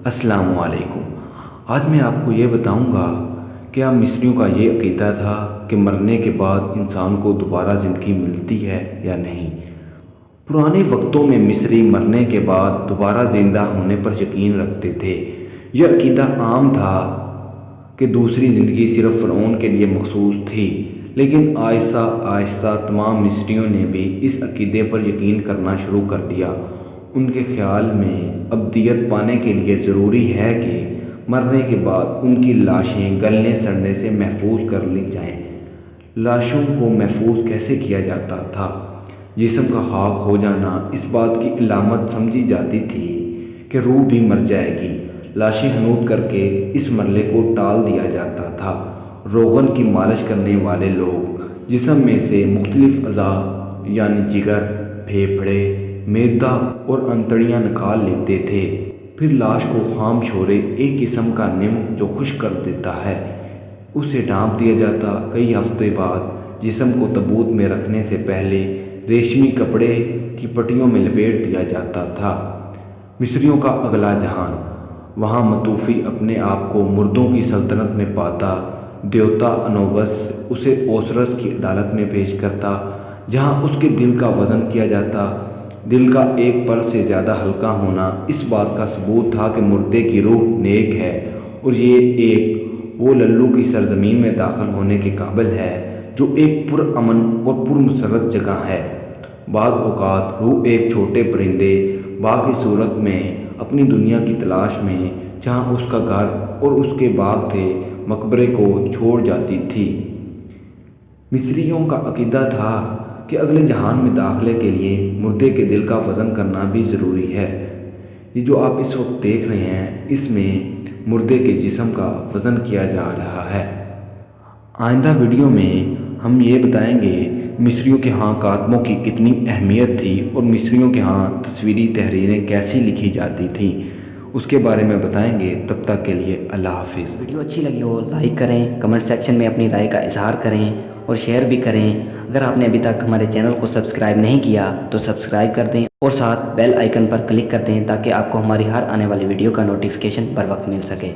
अस्सलामु अलैकुम। आज मैं आपको ये बताऊंगा कि मस्रियों का ये अकीदा था कि मरने के बाद इंसान को दोबारा ज़िंदगी मिलती है या नहीं। पुराने वक्तों में मिस्री मरने के बाद दोबारा ज़िंदा होने पर यकीन रखते थे। यह अकीदा आम था कि दूसरी ज़िंदगी सिर्फ फ़िरौन के लिए मखसूस थी, लेकिन आहिस्ता आहिस्ता तमाम मिस्रियों ने भी इस अकीदे पर यकीन करना शुरू कर दिया। उनके ख्याल में अब्दियत पाने के लिए ज़रूरी है कि मरने के बाद उनकी लाशें गलने सड़ने से महफूज कर ली जाएं। लाशों को महफूज कैसे किया जाता था? जिस्म का खाक हो जाना इस बात की इलामत समझी जाती थी कि रूह भी मर जाएगी। लाशें हनूद करके इस मरले को टाल दिया जाता था। रोगन की मालिश करने वाले लोग जिस्म में से मुख्तलिफ अज़ा यानी जिगर, फेफड़े, मैदा और अंतड़ियाँ निकाल लेते थे। फिर लाश को खाम छोरे एक किस्म का निम जो खुश्क कर देता है, उसे ढाँप दिया जाता। कई हफ्ते बाद जिस्म को तबूत में रखने से पहले रेशमी कपड़े की पट्टियों में लपेट दिया जाता था। मिस्रियों का अगला जहान, वहाँ मतूफ़ी अपने आप को मुर्दों की सल्तनत में पाता। देवता अनोबस उसे ओसरस की अदालत में पेश करता, जहाँ उसके दिल का वज़न किया जाता। दिल का एक पर से ज़्यादा हल्का होना इस बात का सबूत था कि मुर्दे की रूह नेक है और ये एक वो लल्लू की सरजमीन में दाखिल होने के काबिल है जो एक पुरअमन और पुरमसरत जगह है। बाज़ औक़ात रूह एक छोटे परिंदे बाग की सूरत में अपनी दुनिया की तलाश में, जहाँ उसका घर और उसके बाग थे, मकबरे को छोड़ जाती थी। मिस्रियों का अकीदा था कि अगले जहान में दाखिले के लिए मुर्दे के दिल का वज़न करना भी ज़रूरी है। ये जो आप इस वक्त देख रहे हैं, इसमें मुर्दे के जिस्म का वज़न किया जा रहा है। आइंदा वीडियो में हम ये बताएंगे मिस्रियों के यहाँ कातमों की कितनी अहमियत थी और मिस्रियों के यहाँ तस्वीरी तहरीरें कैसी लिखी जाती थीं, उसके बारे में बताएंगे। तब तक के लिए अल्लाह हाफिज़। वीडियो अच्छी लगी हो लाइक करें, कमेंट सेक्शन में अपनी राय का इजहार करें और शेयर भी करें। अगर आपने अभी तक हमारे चैनल को सब्सक्राइब नहीं किया तो सब्सक्राइब कर दें और साथ बेल आइकन पर क्लिक कर दें ताकि आपको हमारी हर आने वाली वीडियो का नोटिफिकेशन बर वक्त मिल सके।